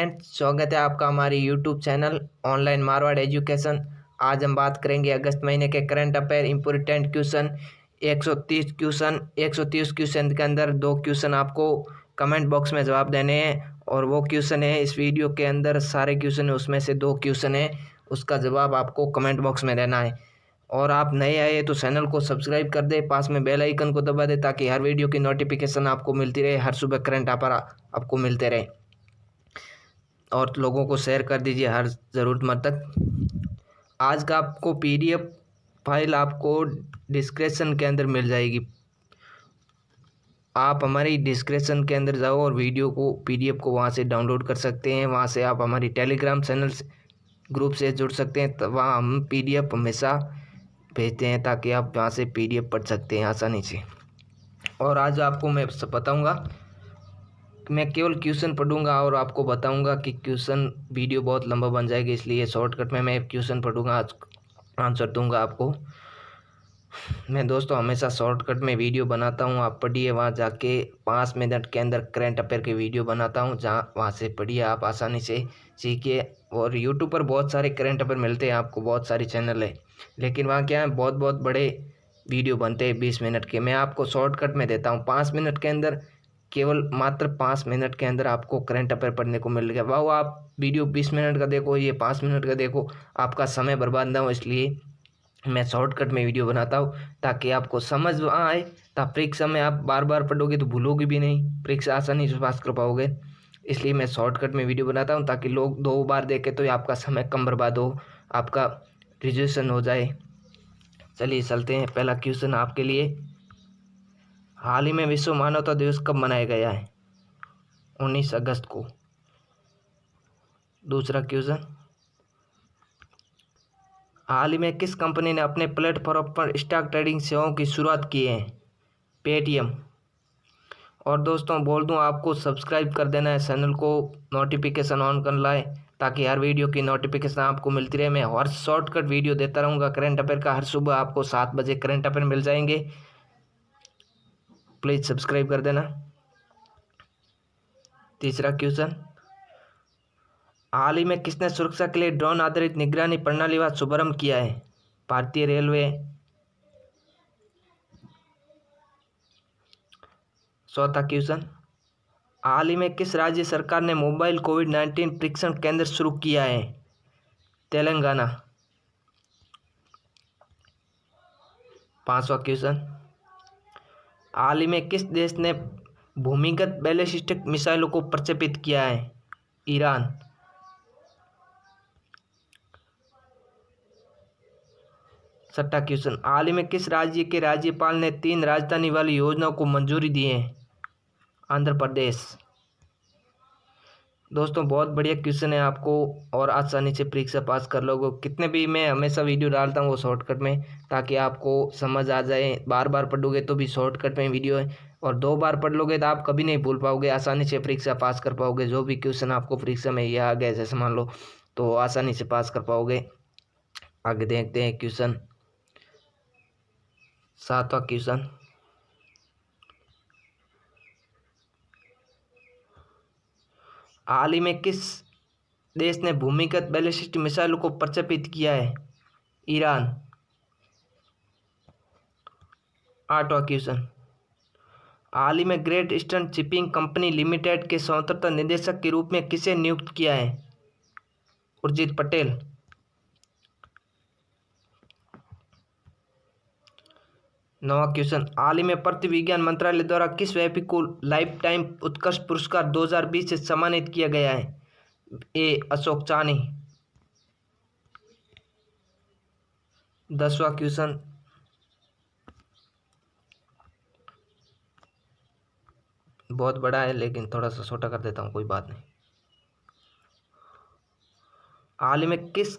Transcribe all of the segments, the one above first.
Friends, स्वागत है आपका हमारी YouTube channel online Marwar education. आज हम बात करेंगे अगस्त महीने के current affair important question. 130 question के अंदर 2 क्वेश्चन आपको कमेंट बॉक्स में जवाब देने हैं और वो क्वेश्चन है इस वीडियो के अंदर सारे क्वेश्चन है, उसमें से 2 क्वेश्चन है, उसका जवाब आपको कमेंट बॉक्स में देना है। और आप नए आए तो चैनल को सब्सक्राइब कर दे, पास में बेल आइकन को दबा दे ताकि हर वीडियो की नोटिफिकेशन आपको मिलती रहे, हर सुबह करंट अफेयर आपको मिलते रहे। और लोगों को शेयर कर दीजिए हर ज़रूरतमंद तक। आज का आपको पीडीएफ फाइल आपको डिस्क्रिप्शन के अंदर मिल जाएगी। आप हमारी डिस्क्रिप्शन के अंदर जाओ और वीडियो को पीडीएफ को वहाँ से डाउनलोड कर सकते हैं। वहाँ से आप हमारी टेलीग्राम चैनल ग्रुप से जुड़ सकते हैं, तो वहाँ हम पीडीएफ हमेशा भेजते हैं ताकि आप वहाँ से पीडीएफ पढ़ सकते हैं आसानी से। और आज आपको मैं बताऊँगा, मैं केवल क्वेश्चन पढ़ूंगा और आपको बताऊंगा कि क्वेश्चन वीडियो बहुत लंबा बन जाएगा, इसलिए शॉर्टकट में मैं क्वेश्चन पढ़ूंगा, आज आंसर दूंगा आपको। मैं दोस्तों हमेशा शॉर्टकट में वीडियो बनाता हूं, आप पढ़िए, वहां जाके 5 मिनट के अंदर करंट अफेयर की वीडियो बनाता हूं, वहां से पढ़िए, आप आसानी से सीखिए। और यूट्यूब पर बहुत सारे करंट अफेयर मिलते हैं आपको, बहुत सारी चैनल है, लेकिन वहाँ क्या है, बहुत बहुत बड़े वीडियो बनते हैं 20 मिनट के। मैं आपको शॉर्टकट में देता हूँ 5 मिनट के अंदर, केवल मात्र 5 मिनट के अंदर आपको करंट अफेयर पढ़ने को मिल गया। वाह, आप वीडियो 20 मिनट का देखो, ये 5 मिनट का देखो, आपका समय बर्बाद ना हो, इसलिए मैं शॉर्टकट में वीडियो बनाता हूँ ताकि आपको समझ आए। तब परीक्षा में आप बार बार पढ़ोगे तो भूलोगे भी नहीं, परीक्षा आसानी से पास कर पाओगे। इसलिए मैं शॉर्टकट में वीडियो बनाता हूँ ताकि लोग 2 बार देखें तो आपका समय कम बर्बाद हो, आपका रिजर्वेशन हो जाए। चलिए चलते हैं। पहला क्वेश्चन आपके लिए, हाल ही में विश्व मानवता दिवस कब मनाया गया है? 19 अगस्त को। दूसरा क्वेश्चन, हाल ही में किस कंपनी ने अपने प्लेटफॉर्म पर स्टॉक ट्रेडिंग सेवाओं की शुरुआत की है? पेटीएम। और दोस्तों बोल दूं, आपको सब्सक्राइब कर देना है चैनल को, नोटिफिकेशन ऑन कर लाए ताकि हर वीडियो की नोटिफिकेशन आपको मिलती रहे। मैं हर शॉर्टकट वीडियो देता रहूँगा करंट अफेयर का, हर सुबह आपको 7 बजे करंट अफेयर मिल जाएंगे। प्लीज़ सब्सक्राइब कर देना। तीसरा क्वेश्चन, हाल ही में किसने सुरक्षा के लिए ड्रोन आधारित निगरानी प्रणाली का शुभारंभ किया है? भारतीय रेलवे। चौथा क्वेश्चन, हाल ही में किस राज्य सरकार ने मोबाइल कोविड-19 परीक्षण केंद्र शुरू किया है? तेलंगाना। पांचवा क्वेश्चन, हाल ही में किस देश ने भूमिगत बैलिस्टिक मिसाइलों को प्रक्षेपित किया है? ईरान। छठा क्वेश्चन, हाल ही में किस राज्य के राज्यपाल ने 3 राजधानी वाली योजनाओं को मंजूरी दी है? आंध्र प्रदेश। दोस्तों बहुत बढ़िया क्वेश्चन है आपको और आसानी से परीक्षा पास कर लोगे। कितने भी मैं हमेशा वीडियो डालता हूँ वो शॉर्टकट में, ताकि आपको समझ आ जाए। बार बार पढ़ोगे तो भी शॉर्टकट में वीडियो है, और 2 बार पढ़ लोगे तो आप कभी नहीं भूल पाओगे, आसानी से परीक्षा पास कर पाओगे। जो भी क्वेश्चन आपको परीक्षा में ये आ गए जैसे मान लो, तो आसानी से पास कर पाओगे। आगे देखते हैं क्वेश्चन। 7वां क्वेश्चन, हाल ही में किस देश ने भूमिगत बैलिस्टिक मिसाइलों को प्रक्षेपित किया है? ईरान। 8वां क्वेश्चन, हाल ही में great eastern shipping company limited के स्वतंत्र निदेशक के रूप में किसे नियुक्त किया है? उर्जित पटेल। 9वां क्वेश्चन, हाल ही में पृथ्वी विज्ञान मंत्रालय द्वारा किस व्यक्ति को लाइफ टाइम उत्कृष्ट पुरस्कार 2020 से सम्मानित किया गया है? ए. अशोक चानी। 10वां क्वेश्चन, बहुत बड़ा है लेकिन थोड़ा सा छोटा कर देता हूँ, कोई बात नहीं। हाल ही में किस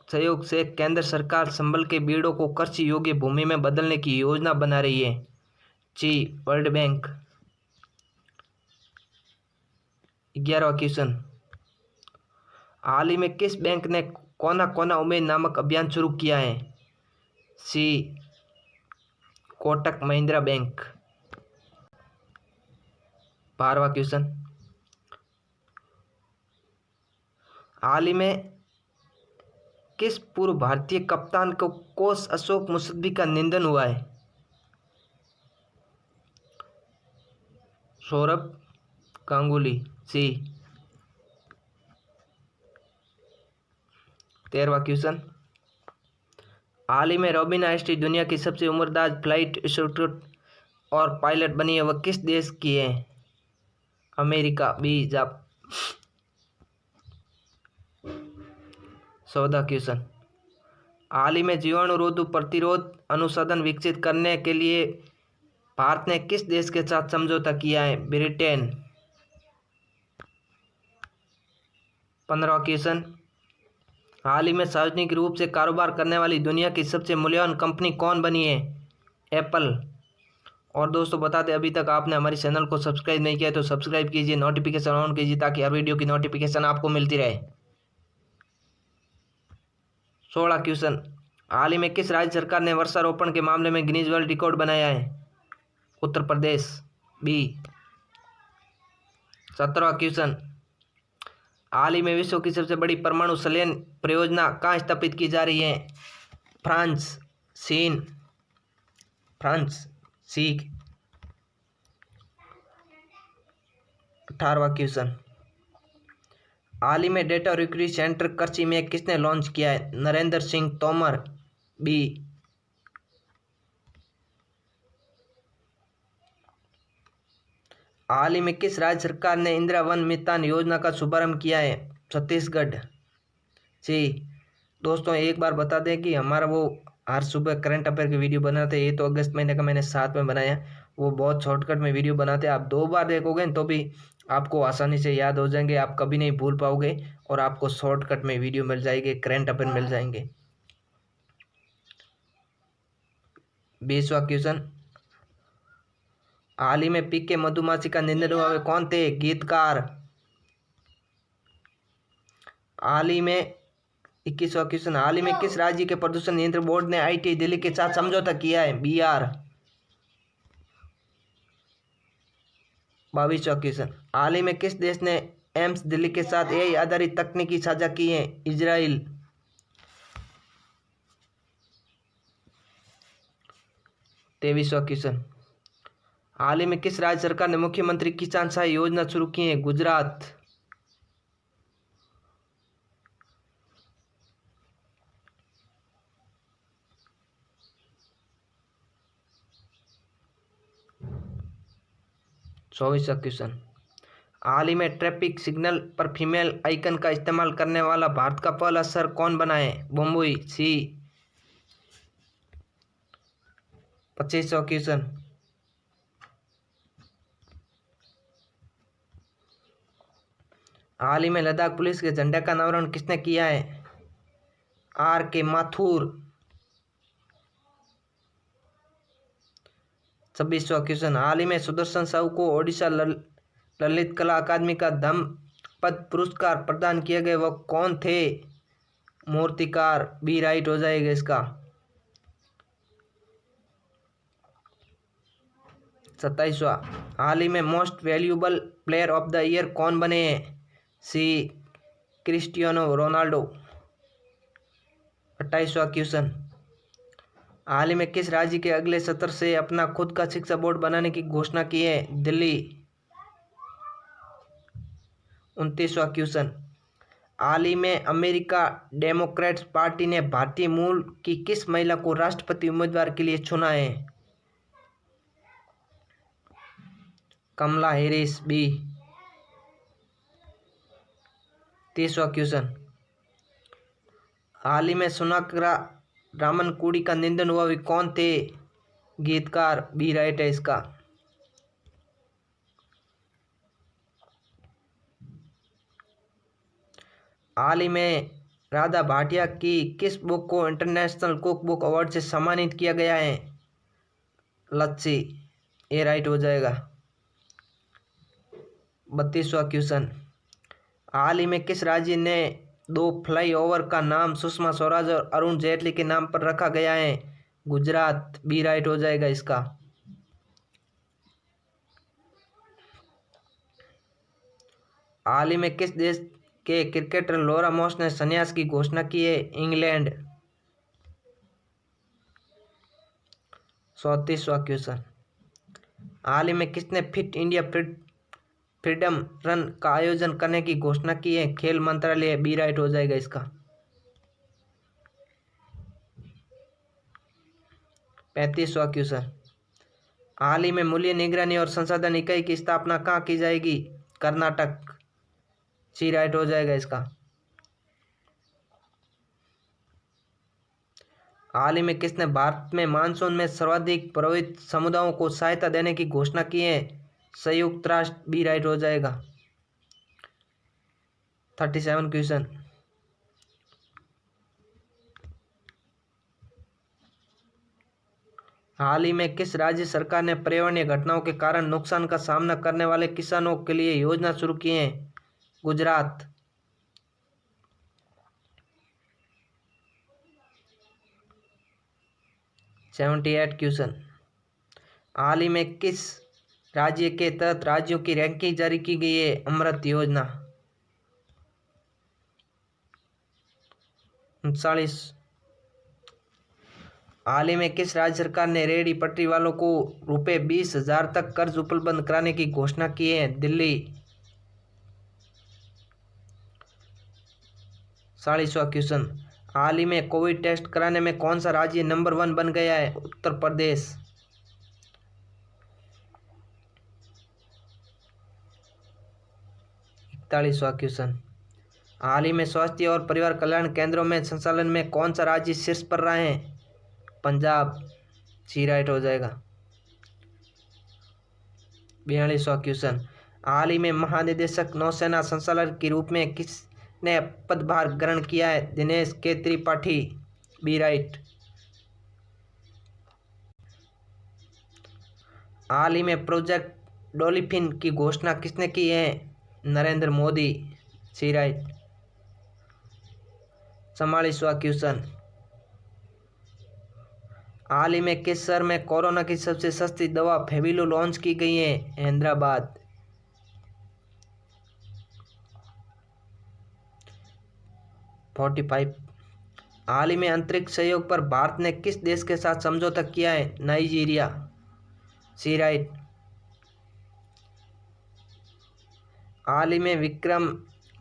सहयोग से केंद्र सरकार संभल के बीड़ों को कृषि योग्य भूमि में बदलने की योजना बना रही है? जी, वर्ल्ड बैंक। 11वां क्वेश्चन, हाल ही में किस बैंक ने कोना कोना उम्मीद नामक अभियान शुरू किया है? सी, कोटक महिंद्रा बैंक। 12वां क्वेश्चन, हाल ही में किस पूर्व भारतीय कप्तान को कोच अशोक मुसद्दी का निधन हुआ है? सौरभ गांगुली। सी। 13वां क्वेश्चन, हाल ही में रोबिना एस्टी दुनिया की सबसे उम्रदराज फ्लाइट इंस्ट्रक्टर और पायलट बनी है, वह किस देश की है? अमेरिका। बी। 14 क्वेश्चन, हाल ही में जीवाणुरोधी प्रतिरोध अनुसंधान विकसित करने के लिए भारत ने किस देश के साथ समझौता किया है? ब्रिटेन। 15वां क्वेश्चन, हाल ही में सार्वजनिक रूप से कारोबार करने वाली दुनिया की सबसे मूल्यवान कंपनी कौन बनी है? एप्पल। और दोस्तों बता दें, अभी तक आपने हमारे चैनल को सब्सक्राइब नहीं किया तो सब्सक्राइब कीजिए, नोटिफिकेशन ऑन कीजिए ताकि हर वीडियो की नोटिफिकेशन आपको मिलती रहे। 16 क्वेश्चन, हाल ही में किस राज्य सरकार ने वृक्षारोपण के मामले में गिनीज वर्ल्ड रिकॉर्ड बनाया है? उत्तर प्रदेश। बी। 17वां क्वेश्चन, हाल ही में विश्व की सबसे बड़ी परमाणु संयंत्र परियोजना कहाँ स्थापित की जा रही है? फ्रांस। चीन। फ्रांस। सी। 18वां क्वेश्चन, हाल ही में डेटा रिकवरी सेंटर कृषि में किसने लॉन्च किया है? नरेंद्र सिंह तोमर। बी। हाल ही में किस राज्य सरकार ने इंदिरा वन मितान योजना का शुभारंभ किया है? छत्तीसगढ़। जी। दोस्तों एक बार बता दें कि हमारा वो हर सुबह करंट अफेयर की वीडियो बनाते हैं, ये तो अगस्त महीने का मैंने 7 में बनाया, वो बहुत शॉर्टकट में वीडियो बनाते हैं। आप 2 बार देखोगे तो भी आपको आसानी से याद हो जाएंगे, आप कभी नहीं भूल पाओगे और आपको शॉर्टकट में वीडियो मिल जाएगी, करंट अफेयर मिल जाएंगे। 20वां क्वेश्चन, हाल ही में पीके मधुमाछी का निधन हुआ है, कौन थे? गीतकार। हाल ही में 21वां क्वेश्चन, हाल ही में किस राज्य के प्रदूषण नियंत्रण बोर्ड ने आईटी दिल्ली के साथ समझौता किया है? बिहार। 22वां क्वेश्चन, हाल ही में किस देश ने एम्स दिल्ली के साथ एआई आधारित तकनीकी साझा की है? इजराइल। 23वां क्वेश्चन, हाल ही में किस राज्य सरकार ने मुख्यमंत्री किसान सहायता योजना शुरू की है? गुजरात। 24वां क्वेश्चन, हाल ही में ट्रैफिक सिग्नल पर फीमेल आइकन का इस्तेमाल करने वाला भारत का पहला शहर कौन बना है? मुंबई। सी। 25वां क्वेश्चन, हाल ही में लद्दाख पुलिस के झंडे का अनावरण किसने किया है? R.K. माथुर। 26वां क्वेश्चन, हाल ही में सुदर्शन साहू को ओडिशा ललित कला अकादमी का धम्मपद पुरस्कार प्रदान किया गया, वह कौन थे? मूर्तिकार। बी राइट हो जाएगा इसका। 27वां, हाल ही में most valuable player of the year कौन बने हैं? सी। Cristiano Ronaldo. 28वां क्वेश्चन, हाल ही में किस राज्य के अगले सत्र से अपना खुद का शिक्षा बोर्ड बनाने की घोषणा की है? दिल्ली। 29वां क्वेश्चन, हाल ही में अमेरिका डेमोक्रेट्स पार्टी ने भारतीय मूल की किस महिला को राष्ट्रपति उम्मीदवार के लिए चुना है? कमला हैरिस। बी। 30वां क्वेश्चन, हाल ही में सुनकरा रामनकुड़ी का निधन हुआ, वे कौन थे? गीतकार। बी राइट है इसका। हाल ही में राधा भाटिया की किस बुक को इंटरनेशनल कुक बुक अवार्ड से सम्मानित किया गया है? लच्छी। ये राइट हो जाएगा। 32वां क्वेश्चन, हाल ही में किस राज्य ने 2 फ्लाईओवर का नाम सुषमा स्वराज और अरुण जेटली के नाम पर रखा गया है? गुजरात। बी राइट हो जाएगा इसका। हाल ही में किस देश के क्रिकेटर लॉरा मॉस ने संन्यास की घोषणा की है? इंग्लैंड। 34वां क्वेश्चन, हाल ही में किसने फिट इंडिया फ्रीडम रन का आयोजन करने की घोषणा की है? खेल मंत्रालय। बी राइट हो जाएगा इसका। 35वां क्वेश्चन, हाल ही में मूल्य निगरानी और संसाधन इकाई की स्थापना कहाँ की जाएगी? कर्नाटक। सी राइट हो जाएगा इसका। हाल ही में किसने भारत में मानसून में सर्वाधिक प्रभावित समुदायों को सहायता देने की घोषणा की है? संयुक्त राष्ट्र। बी राइट हो जाएगा। 37 क्वेश्चन, हाल ही में किस राज्य सरकार ने पर्यावरणीय घटनाओं के कारण नुकसान का सामना करने वाले किसानों के लिए योजना शुरू की है? गुजरात। 78 क्वेश्चन, हाल ही में किस राज्य के तहत राज्यों की रैंकिंग जारी की गई है? अमृत योजना। 39, हाल ही में किस राज्य सरकार ने रेहड़ी पटरी वालों को ₹20,000 तक कर्ज उपलब्ध कराने की घोषणा की है? दिल्ली। 40वां क्वेश्चन, हाल ही में कोविड टेस्ट कराने में कौन सा राज्य नंबर 1 बन गया है? उत्तर प्रदेश। 41वां क्वेश्चन, हाल ही में स्वास्थ्य और परिवार कल्याण केंद्रों में संचालन में कौन सा राज्य शीर्ष पर रहा है? पंजाब। सी राइट हो जाएगा। 42वां क्वेश्चन, हाल ही में महानिदेशक नौसेना संचालक के रूप में किसने पदभार ग्रहण किया है? दिनेश के त्रिपाठी। B right. हाल ही में प्रोजेक्ट डॉल्फिन की घोषणा किसने की है? नरेंद्र मोदी। C right. 44वां क्वेश्चन, हाल ही में किस शहर में कोरोना की सबसे सस्ती दवा फेविलो लॉन्च की गई है? हैदराबाद। 45, हाल ही में अंतरिक्ष सहयोग पर भारत ने किस देश के साथ समझौता किया है? नाइजीरिया। सी राइट। हाल ही में विक्रम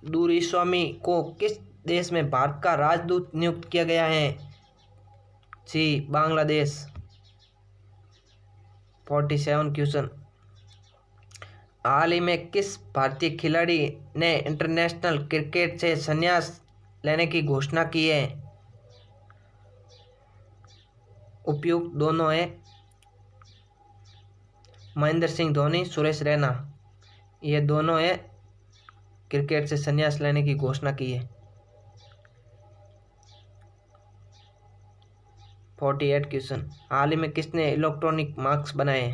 दुरईस्वामी को किस देश में भारत का राजदूत नियुक्त किया गया है? सी बांग्लादेश। 47 क्वेश्चन, हाल ही में किस भारतीय खिलाड़ी ने इंटरनेशनल क्रिकेट से संन्यास लेने की घोषणा की है? उपयुक्त दोनों है, महेंद्र सिंह धोनी, सुरेश रैना, ये दोनों है क्रिकेट से संन्यास लेने की घोषणा की है। 48 क्वेश्चन, हाल ही में किसने इलेक्ट्रॉनिक मार्क्स बनाए?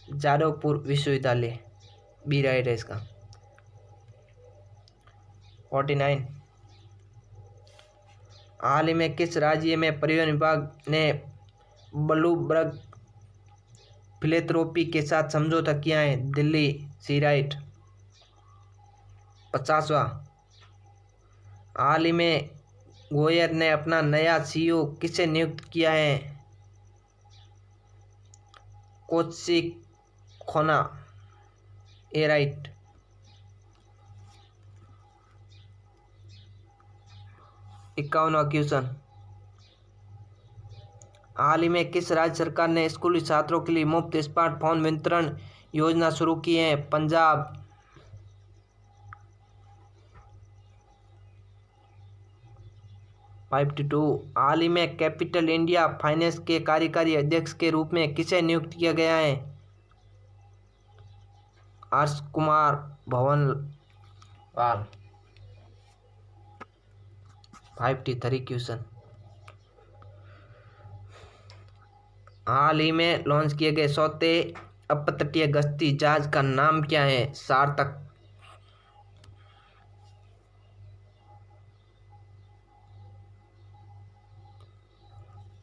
जादवपुर विश्वविद्यालय। बी राइट है इसका। 49, हाल ही में किस राज्य में परिवहन विभाग ने ब्लूमबर्ग फिलेंथ्रोपी के साथ समझौता किया है? दिल्ली। सी राइट। 50वां, हाल ही में गोयर ने अपना नया सीईओ किसे नियुक्त किया है? कौशिक खोना। ए राइट। 51वां क्वेश्चन, हाल ही में किस राज्य सरकार ने स्कूली छात्रों के लिए मुफ्त स्मार्टफोन वितरण योजना शुरू की है? पंजाब। 52, हाल ही में कैपिटल इंडिया फाइनेंस के कार्यकारी अध्यक्ष के रूप में किसे नियुक्त किया गया है? हर्ष कुमार भंवरवाल। 53 क्वेश्चन, हाल ही में लॉन्च किए गए चौथे अपतटीय गश्ती जहाज का नाम क्या है? सार्थक।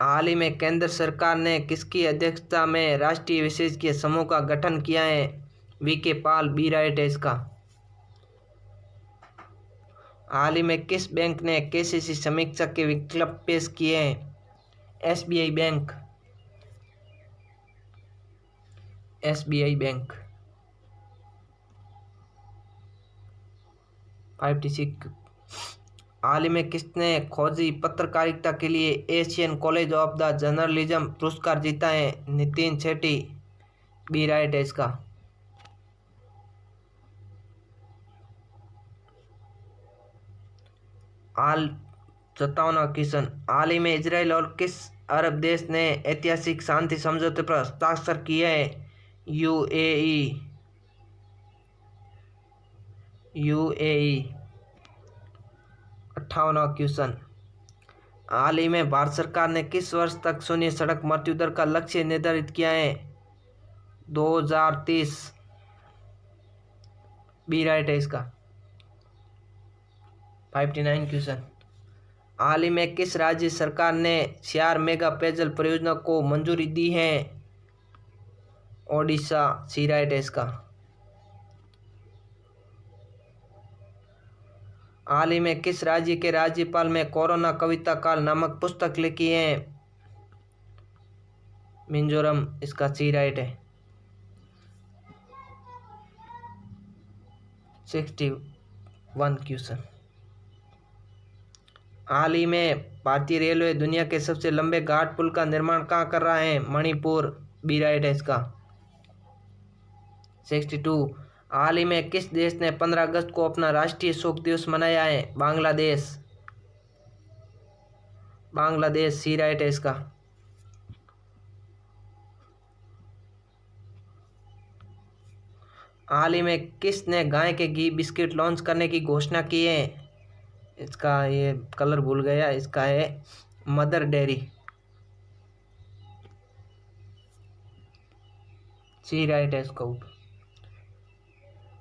हाल ही में केंद्र सरकार ने किसकी अध्यक्षता में राष्ट्रीय विशेषज्ञ समूह का गठन किया है? वी के पाल। बी राइट है इसका। हाल ही में किस बैंक ने केसीसी समीक्षा के विकल्प पेश किए हैं? SBI bank. SBI bank. 56। हाल ही में किसने खोजी पत्रकारिता के लिए Asian college of the journalism पुरस्कार जीता है? नितिन शेट्टी। बी राइट है इसका। हाल 57वां क्वेश्चन, हाल ही में इजराइल और किस अरब देश ने ऐतिहासिक शांति समझौते पर हस्ताक्षर किए हैं? यूएई। यूएई। 58वां क्वेश्चन, हाल ही में भारत सरकार ने किस वर्ष तक शून्य सड़क मृत्यु दर का लक्ष्य निर्धारित किया है? 2030। बी राइट है इसका। 59 क्वेश्चन, हाल ही में किस राज्य सरकार ने 4 मेगा पेयजल परियोजना को मंजूरी दी है? ओडिशा। सी राइट है इसका। हाल ही में किस राज्य के राज्यपाल में कोरोना कविता काल नामक पुस्तक लिखी है? मिजोरम। इसका सी राइट है। 61 क्वेश्चन, हाल ही में भारतीय रेलवे दुनिया के सबसे लंबे घाट पुल का निर्माण कहाँ कर रहा है? मणिपुर। बी राइट है इसका। 62, हाल ही में किस देश ने 15 अगस्त को अपना राष्ट्रीय शोक दिवस मनाया है? बांग्लादेश। बांग्लादेश। सी राइट है इसका। हाल ही में किसने गाय के घी बिस्किट लॉन्च करने की घोषणा की है? इसका ये कलर भूल गया, इसका है मदर डेयरी। सी राइट है इसका।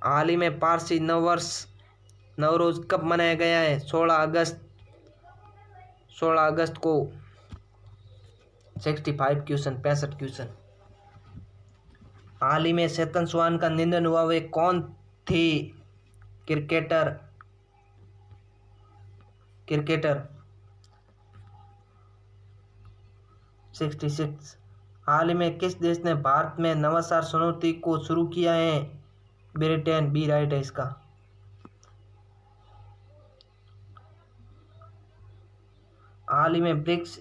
हाल ही में पारसी नववर्ष नवरोज कब मनाया गया है? 16 अगस्त। 16 अगस्त को। 65 क्वेश्चन। 65 क्वेश्चन, हाल ही में चेतन चौहान का निधन हुआ, वे कौन थी? क्रिकेटर। 66, हाल ही में किस देश ने भारत में नवाचार चुनौती को शुरू किया है? ब्रिटेन। बी राइट है इसका। हाल ही में BRICS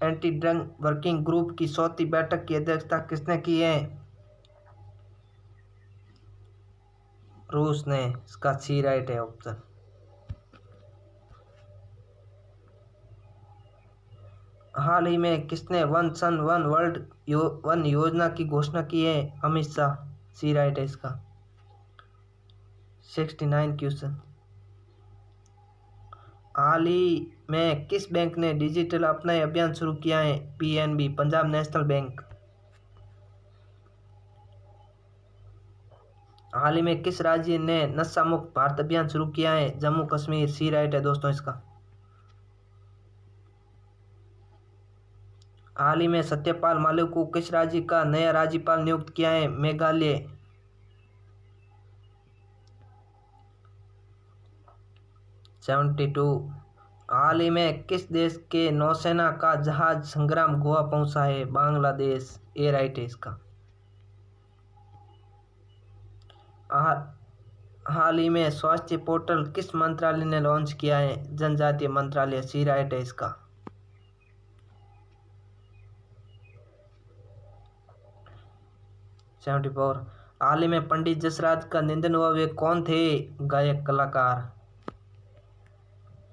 anti drug working group की 4वीं बैठक की अध्यक्षता किसने की है? रूस ने। इसका सी राइट है ऑप्शन। हाल ही में किसने one sun one world one योजना की घोषणा की है? अमित शाह। सी राइट है इसका। 69 क्वेश्चन, हाल ही में किस बैंक ने डिजिटल अपनाए अभियान शुरू किया है? पीएनबी। पंजाब नेशनल बैंक। हाल ही में किस राज्य ने नशा मुक्त भारत अभियान शुरू किया है? जम्मू कश्मीर। सी राइट है दोस्तों इसका। हाल ही में सत्यपाल मलिक को किस राज्य का नया राज्यपाल नियुक्त किया है? मेघालय। 72, हाल ही में किस देश के नौसेना का जहाज संग्राम गोवा पहुंचा है? बांग्लादेश। ए राइट है इसका। हाल ही में स्वास्थ्य पोर्टल किस मंत्रालय ने लॉन्च किया है? जनजातीय मंत्रालय। सी राइट है इसका। 74, हाल ही में पंडित जसराज का निधन हुआ, वे कौन थे? गायक कलाकार।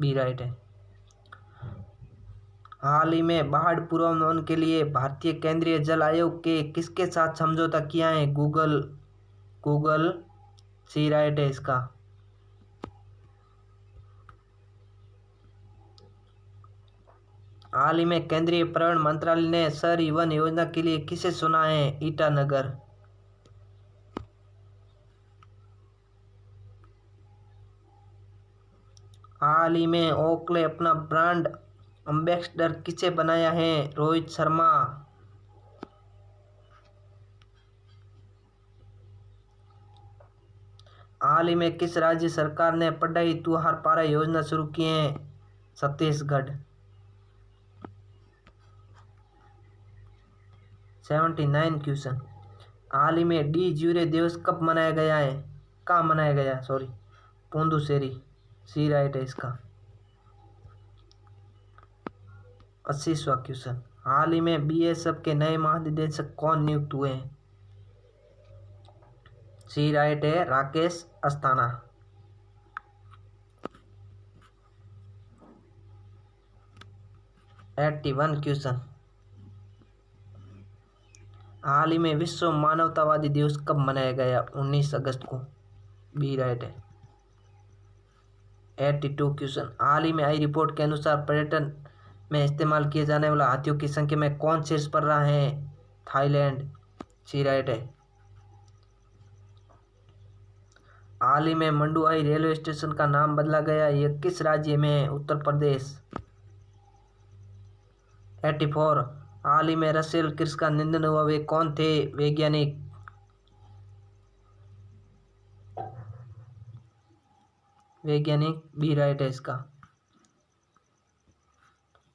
बी राइट है। हाल ही में बाढ़ पूर्वानुमान के लिए भारतीय केंद्रीय जल आयोग के किसके साथ समझौता किया है? गूगल। सी राइट है इसका। हाल ही में केंद्रीय पर्यावरण मंत्रालय ने शहरी वन योजना के लिए किसे चुना है? ईटानगर। हाल ही में ओकले अपना ब्रांड एम्बेसडर किसे बनाया है? रोहित शर्मा। हाल ही में किस राज्य सरकार ने पढ़ाई तू हर पारा योजना शुरू की है? छत्तीसगढ़। 79 क्वेश्चन। हाल ही में डी ज्यूरे दिवस कब मनाया गया है? कहाँ मनाया गया है? सॉरी, पुडुचेरी। सी राइट है इसका। 80वां क्वेश्चन। हाल ही में बीएसएफ के नए महानिदेशक कौन नियुक्त हुए हैं? सी राइट है, राकेश अस्थाना। 81 क्वेश्चन। हाल ही में विश्व मानवतावादी दिवस कब मनाया गया? 19 अगस्त को। बी राइट है। 82 क्वेश्चन। हाल ही में आई रिपोर्ट के अनुसार पर्यटन में इस्तेमाल किए जाने वाला हाथियों की संख्या में कौन शीर्ष पर रहा है? थाईलैंड। सी राइट है। हाल ही में मंडुआई रेलवे स्टेशन का नाम बदला गया, यह किस राज्य में है? उत्तर प्रदेश। 84। हाल ही में रसेल क्रिश का निधन हुआ, वे कौन थे? वैज्ञानिक। बी राइट है इसका।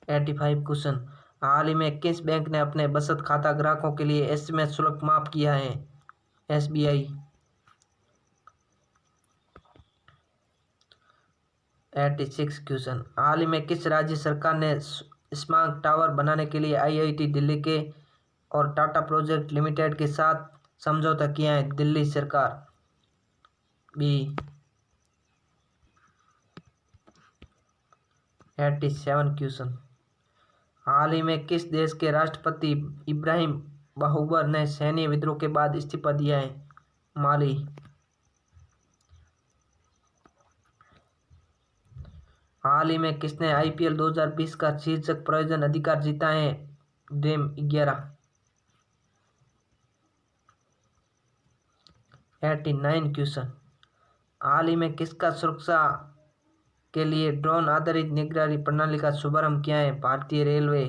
85 क्वेश्चन। हाल ही में किस बैंक ने अपने बचत खाता ग्राहकों के लिए एसएमएस शुल्क माफ किया है? एसबीआई। 86 क्वेश्चन। हाल ही में किस राज्य सरकार ने स्मार्ट टावर बनाने के लिए आईआईटी दिल्ली के और टाटा प्रोजेक्ट लिमिटेड के साथ समझौता किया है? दिल्ली सरकार। बी। 87 क्वेश्चन। हाल ही में किस देश के राष्ट्रपति इब्राहिम बाहुबर ने सैन्य विद्रोह के बाद इस्तीफा दिया है? माली। हाल ही में किसने आईपीएल 2020 का शीर्षक प्रायोजन अधिकार जीता है? ड्रीम 11। 89 क्वेश्चन। हाल ही में किसका सुरक्षा के लिए ड्रोन आधारित निगरानी प्रणाली का शुभारंभ किया है? भारतीय रेलवे।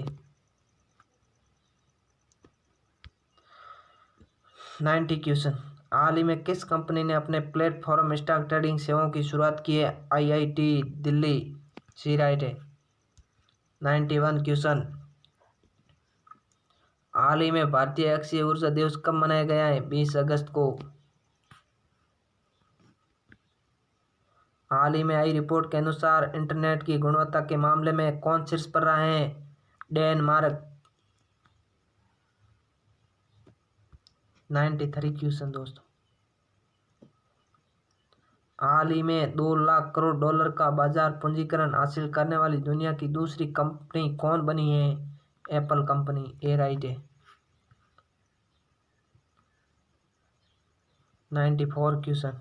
90 क्वेश्चन। हाल ही में किस कंपनी ने अपने प्लेटफॉर्म स्टॉक ट्रेडिंग सेवाओं की शुरुआत की है? आईआईटी दिल्ली। सी राइट है। 91 क्वेश्चन। हाल ही में भारतीय अक्षय ऊर्जा दिवस कब मनाया गया है? 20 अगस्त को। हाल ही में आई रिपोर्ट के अनुसार इंटरनेट की गुणवत्ता के मामले में कौन शीर्ष पर रहा है? डेनमार्क। 93 क्वेश्चन दोस्तों। हाल ही में 2 लाख करोड़ डॉलर का बाजार पूंजीकरण हासिल करने वाली दुनिया की दूसरी कंपनी कौन बनी है? Apple company. ए राइट है। 94 क्वेश्चन।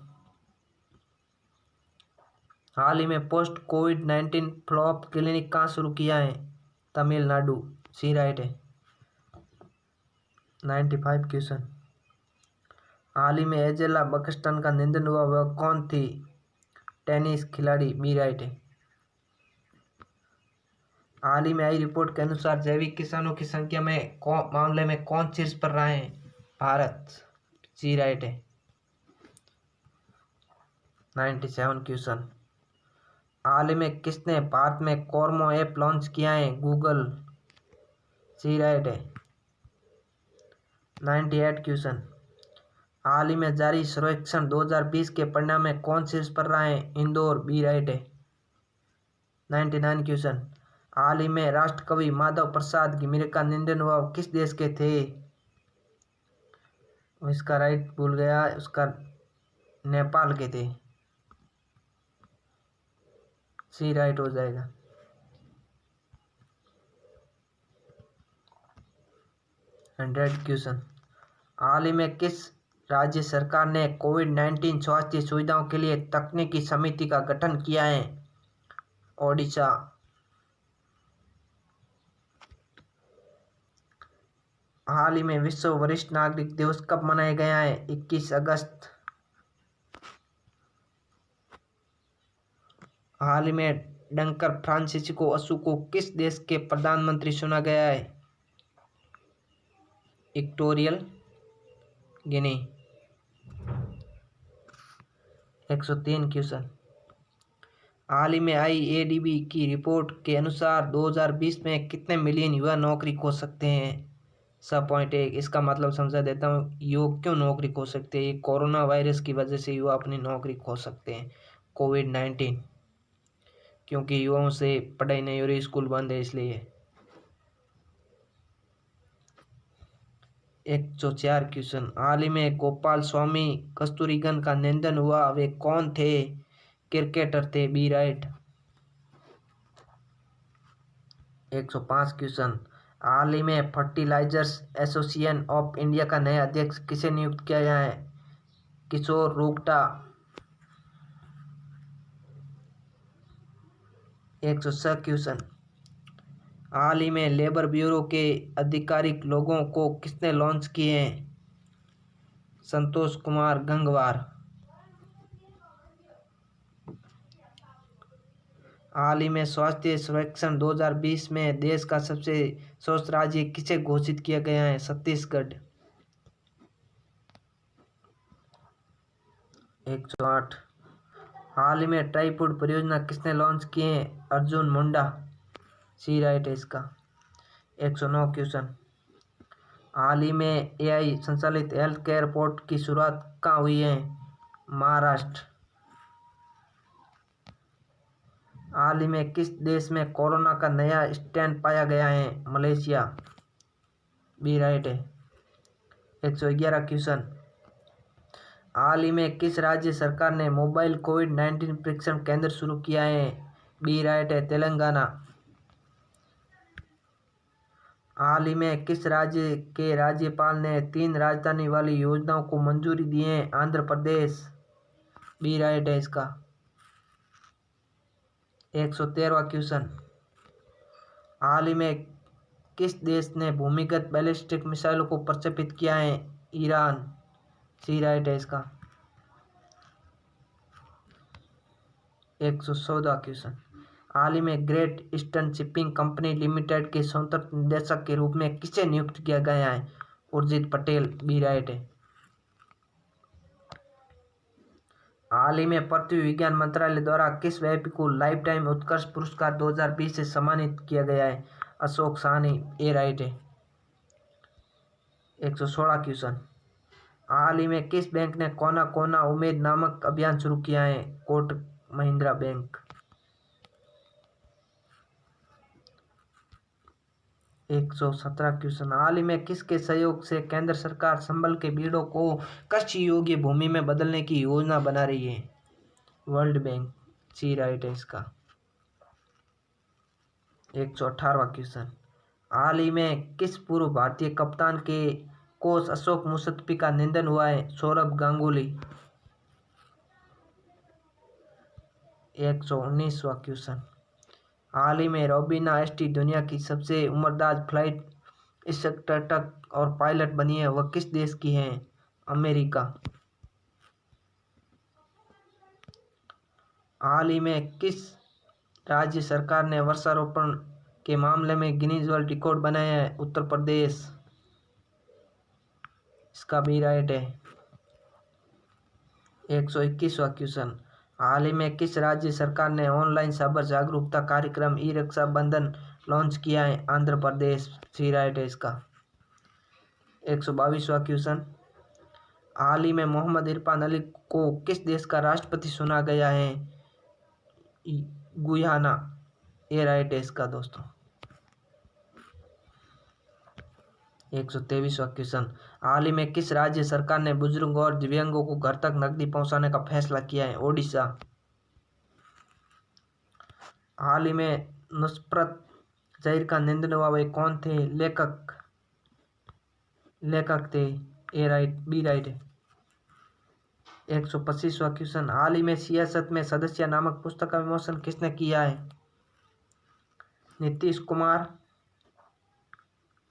हाल ही में पोस्ट कोविड-19 फ्लॉप क्लिनिक कहाँ शुरू किया है? तमिलनाडु। सी राइट है। 95 क्वेश्चन। हाल ही में एंजेला बक्सटन का निधन हुआ, वह कौन थी? टेनिस खिलाड़ी। बी राइट है। हाल ही में आई रिपोर्ट के अनुसार जैविक किसानों की संख्या में मामले में कौन शीर्ष पर रहा है? भारत। सी राइट है। 97 क्वेश्चन। हाल ही में किसने भारत में कॉर्मो ऐप लॉन्च किया है? गूगल। सी राइट है। 98 क्वेश्चन। हाल ही में जारी सर्वेक्षण 2020 के परिणाम में कौन शीर्ष पर रहा है? इंदौर। बी राइट है। 99 क्वेश्चन। हाल ही में राष्ट्रकवि माधव प्रसाद घिमिरे का निधन हुआ, किस देश के थे? इसका राइट भूल गया, उसका नेपाल के थे। सी राइट हो जाएगा। 100 क्वेश्चन। हाल ही में किस राज्य सरकार ने कोविड-19 स्वास्थ्य सुविधाओं के लिए तकनीकी समिति का गठन किया है? ओडिशा। हाल ही में विश्व वरिष्ठ नागरिक दिवस कब मनाया गया है? 21 अगस्त। हाल ही में डंकर फ्रांसिस्को असू को किस देश के प्रधानमंत्री चुना गया है? Equatorial Guinea. 103 क्वेश्चन। हाल ही में आई एडीबी की रिपोर्ट के अनुसार 2020 में कितने मिलियन युवा नौकरी खो सकते हैं। 6.1। इसका मतलब समझा देता हूँ, युवा क्यों नौकरी खो सकते हैं। ये कोरोना वायरस की वजह से युवा अपनी नौकरी खो सकते हैं, कोविड-19, क्योंकि युवाओं से पढ़ाई नहीं हो रही, स्कूल बंद है इसलिए। 104 क्वेश्चन। हाल ही में गोपाल स्वामी कस्तूरीरंगन का निधन हुआ, वे कौन थे। क्रिकेटर थे, बी राइट। 105 क्वेश्चन। हाल ही में फर्टिलाइजर्स एसोसिएशन ऑफ इंडिया का नया अध्यक्ष किसे नियुक्त किया गया है। किशोर रूंगटा। 106 क्वेश्चन। हाल ही में लेबर ब्यूरो के आधिकारिक लोगों को किसने लॉन्च किए हैं। संतोष कुमार गंगवार। हाल ही में स्वास्थ्य सर्वेक्षण 2020 में देश का सबसे स्वस्थ राज्य किसे घोषित किया गया है। छत्तीसगढ़। 108। हाल ही में ट्राईफूड परियोजना किसने लॉन्च किए हैं। अर्जुन मुंडा। सी राइट है इसका। 109 क्वेश्चन। हाल ही में एआई संचालित हेल्थ केयर पोर्ट की शुरुआत कहाँ हुई है। महाराष्ट्र। हाल ही में किस देश में कोरोना का नया स्ट्रेन पाया गया है। मलेशिया। बी राइट है। 111 क्वेश्चन। हाल ही में किस राज्य सरकार ने मोबाइल कोविड-19 परीक्षण केंद्र शुरू किया है। बी राइट है, तेलंगाना। हाल ही में किस राज्य के राज्यपाल ने 3 राजधानी वाली योजनाओं को मंजूरी दी है। आंध्र प्रदेश। बी राइट है इसका। 113वां क्वेश्चन। हाल ही में किस देश ने भूमिगत बैलिस्टिक मिसाइलों को प्रक्षेपित किया है। ईरान। सी राइट है इसका। 114 क्वेश्चन। हाल ही में great eastern shipping company limited के स्वतंत्र निदेशक के रूप में किसे नियुक्त किया गया है। उर्जित पटेल। बी राइट है। हाल ही में पृथ्वी विज्ञान मंत्रालय द्वारा किस व्यक्ति को लाइफ टाइम उत्कृष्ट पुरस्कार 2020 से सम्मानित किया गया है। अशोक साहनी। ए राइट है। 116 क्वेश्चन। हाल ही में किस बैंक ने कोना कोना उम्मीद नामक अभियान शुरू किया है। कोटक महिंद्रा बैंक। 117 क्वेश्चन। हाल ही में किसके सहयोग से केंद्र सरकार संभल के भीड़ों को कृषि योग्य भूमि में बदलने की योजना बना रही है। World bank. सी राइट है इसका। 118वां क्वेश्चन। हाल ही में किस पूर्व भारतीय कप्तान के कोच अशोक मुसत्तफी का निधन हुआ है। सौरभ गांगुली। 119वां क्वेश्चन। हाल ही में रोबिना एसटी दुनिया की सबसे उम्रदराज फ्लाइट इंस्ट्रक्टर और पायलट बनी है, वह किस देश की हैं। अमेरिका। हाल ही में किस राज्य सरकार ने वृक्षारोपण के मामले में गिनीज वर्ल्ड रिकॉर्ड बनाया है। उत्तर प्रदेश। इसका भी राइट है। 121वां क्वेश्चन। हाल ही में किस राज्य सरकार ने ऑनलाइन साइबर जागरूकता कार्यक्रम ई रक्षा बंधन लॉन्च किया है। आंध्र प्रदेश। सी राइट है इसका। 122वां क्वेश्चन। हाल ही में मोहम्मद इरफान अली को किस देश का राष्ट्रपति चुना गया है। गुयाना। ये राइट है इसका दोस्तों। 123वां क्वेश्चन। हाल ही में किस राज्य सरकार ने बुजुर्गों और दिव्यांगों को घर तक नकदी पहुंचाने का फैसला किया है। ओडिशा। हाल ही में नुसरत जहीर का निधन हुआ, वे कौन थे। लेखक थे। ए राइट, बी राइट है। 125वां क्वेश्चन। हाल ही में सियासत में सदस्य नामक पुस्तक का विमोचन किसने किया है। नीतीश कुमार।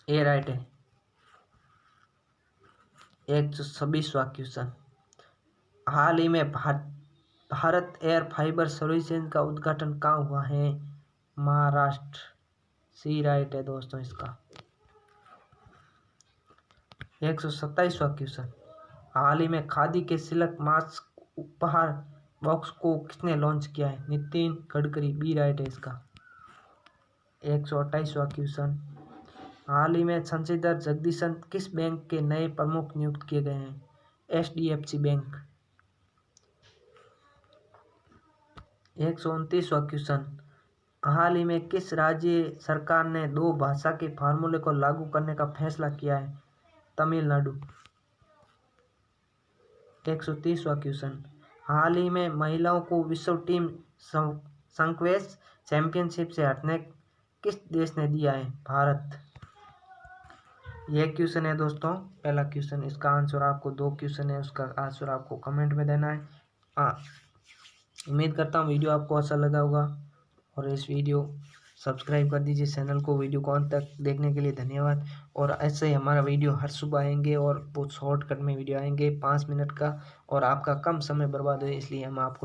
ए राइट है। 126वां क्वेश्चन। हाल ही में भारत एयर फाइबर सर्विसेज का उद्घाटन कहाँ हुआ है। महाराष्ट्र। सी राइट है दोस्तों इसका। 127वां क्वेश्चन। हाल ही में खादी के सिल्क मास्क उपहार बॉक्स को किसने लॉन्च किया है? नितिन गडकरी, बी राइट है इसका। 128वां क्वेश्चन, हाल ही में शशिधर जगदीशन किस बैंक के नए प्रमुख नियुक्त किए गए हैं? HDFC बैंक। 129वां क्वेश्चन, हाल ही में किस राज्य सरकार ने 2 भाषा के फार्मूले को लागू करने का फैसला किया है? तमिलनाडु। 130वां क्वेश्चन, हाल ही में महिलाओं को विश्व टीम स्क्वैश चैंपियनशिप से हटने किस देश ने दिया है? भारत। यह क्वेश्चन है दोस्तों, पहला क्वेश्चन। इसका आंसर आपको 2 क्वेश्चन है, उसका आंसर आपको कमेंट में देना है। उम्मीद करता हूँ वीडियो आपको अच्छा लगा होगा, और इस वीडियो सब्सक्राइब कर दीजिए चैनल को। वीडियो को अंत तक देखने के लिए धन्यवाद। और ऐसे ही हमारा वीडियो हर सुबह आएंगे, और बहुत शॉर्टकट में वीडियो आएंगे 5 मिनट का, और आपका कम समय बर्बाद हो, इसलिए हम आपको